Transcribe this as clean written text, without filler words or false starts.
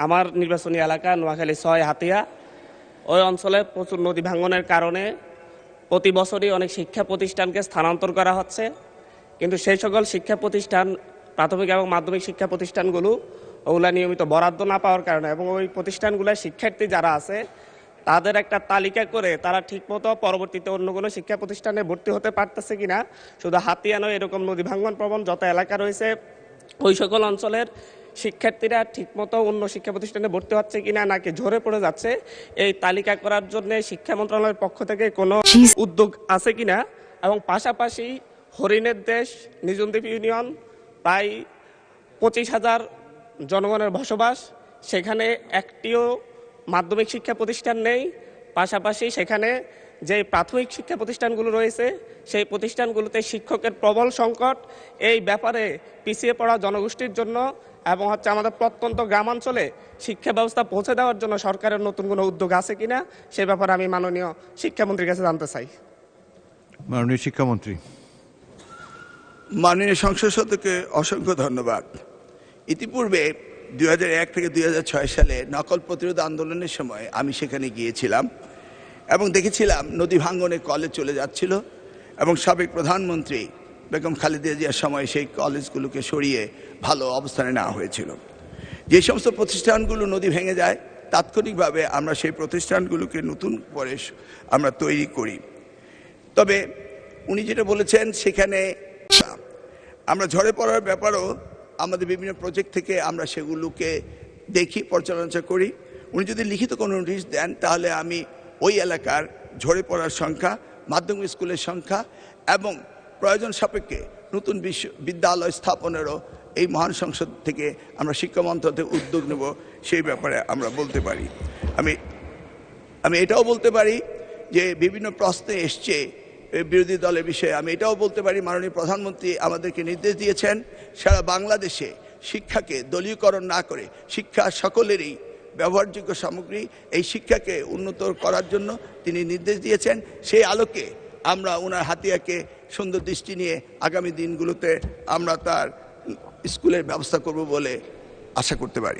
আমার নির্বাচনী এলাকা নোয়াখালী ৬ হাতিয়া, ওই অঞ্চলে প্রচুর নদী ভাঙনের কারণে প্রতি বছরই অনেক শিক্ষা প্রতিষ্ঠানকে স্থানান্তর করা হচ্ছে। কিন্তু সেই সকল শিক্ষা প্রতিষ্ঠান, প্রাথমিক এবং মাধ্যমিক শিক্ষা প্রতিষ্ঠানগুলো ওগুলা নিয়মিত বরাদ্দ না পাওয়ার কারণে এবং ওই প্রতিষ্ঠানগুলোর শিক্ষার্থী যারা আছে তাদের একটা তালিকা করে তারা ঠিকমতো পরবর্তীতে অন্য কোনো শিক্ষা প্রতিষ্ঠানে ভর্তি হতে পারতেছে কিনা, শুধু হাতিয়া নয়, এরকম নদী ভাঙন প্রবণ যত এলাকা রয়েছে ওই সকল অঞ্চলের শিক্ষার্থীরা ঠিকমতো অন্য শিক্ষা প্রতিষ্ঠানে ভর্তি হচ্ছে কিনা নাকি ঝরে পড়ে যাচ্ছে, এই তালিকা করার জন্য শিক্ষা মন্ত্রণালয়ের পক্ষ থেকে কোনো উদ্যোগ আছে কিনা। এবং পাশাপাশি হরিণের দেশ নিজুমদ্বীপ ইউনিয়ন প্রায় 25,000 জনগণের বসবাস, সেখানে একটিও মাধ্যমিক শিক্ষা প্রতিষ্ঠান নেই। পাশাপাশি সেখানে যে প্রাথমিক শিক্ষা প্রতিষ্ঠানগুলো রয়েছে সেই প্রতিষ্ঠানগুলোতে শিক্ষকের প্রবল সংকট। এই ব্যাপারে পিছিয়ে পড়া জনগোষ্ঠীর জন্য এবং আমাদের প্রত্যন্ত গ্রামাঞ্চলে শিক্ষা ব্যবস্থা পৌঁছে দেওয়ার জন্য সরকারের নতুন কোনো উদ্যোগ আছে কিনা সে ব্যাপারে আমি মাননীয় শিক্ষামন্ত্রীর কাছে জানতে চাই। মাননীয় শিক্ষামন্ত্রী। মাননীয় সংসদ সদস্যকে অসংখ্য ধন্যবাদ। ইতিপূর্বে 2001 থেকে 2006 সালে নকল প্রতিরোধ আন্দোলনের সময় আমি সেখানে গিয়েছিলাম এবং দেখেছিলাম নদী ভাঙ্গনে কলেজ চলে যাচ্ছিল এবং সাবেক প্রধানমন্ত্রী বেগম খালেদা জিয়ার সময় সেই কলেজগুলোকে সরিয়ে ভালো অবস্থানে নেওয়া হয়েছিল। যে সমস্ত প্রতিষ্ঠানগুলো নদী ভেঙে যায় তাৎক্ষণিকভাবে আমরা সেই প্রতিষ্ঠানগুলোকে নতুন করে আমরা তৈরি করি। তবে উনি যেটা বলেছেন সেখানে আমরা ঝরে পড়ার ব্যাপারও আমাদের বিভিন্ন প্রজেক্ট থেকে আমরা সেগুলোকে দেখি, পর্যালোচনা করি। উনি যদি লিখিত কোনো নোটিশ দেন তাহলে আমি ওই এলাকার ঝরে পড়ার সংখ্যা, মাধ্যমিক স্কুলের সংখ্যা এবং প্রয়োজন সাপেক্ষে নতুন বিদ্যালয় স্থাপনেরও এই মহান সংসদ থেকে আমরা শিক্ষা মন্ত্রণালয় উদ্যোগ নেব, সেই ব্যাপারে আমরা বলতে পারি। আমি এটাও বলতে পারি যে বিভিন্ন প্রশ্নে এসছে বিরোধী দলের বিষয়ে। আমি এটাও বলতে পারি মাননীয় প্রধানমন্ত্রী আমাদেরকে নির্দেশ দিয়েছেন সারা বাংলাদেশে শিক্ষাকে দলীয়করণ না করে শিক্ষা সকলেরই ব্যবহারযোগ্য সামগ্রী, এই শিক্ষাকে উন্নত করার জন্য তিনি নির্দেশ দিয়েছেন। সেই আলোকে আমরা ওনার হাতিয়াকে সুন্দর দৃষ্টি নিয়ে আগামী দিনগুলোতে আমরা তার স্কুলের ব্যবস্থা করব বলে আশা করতে পারি।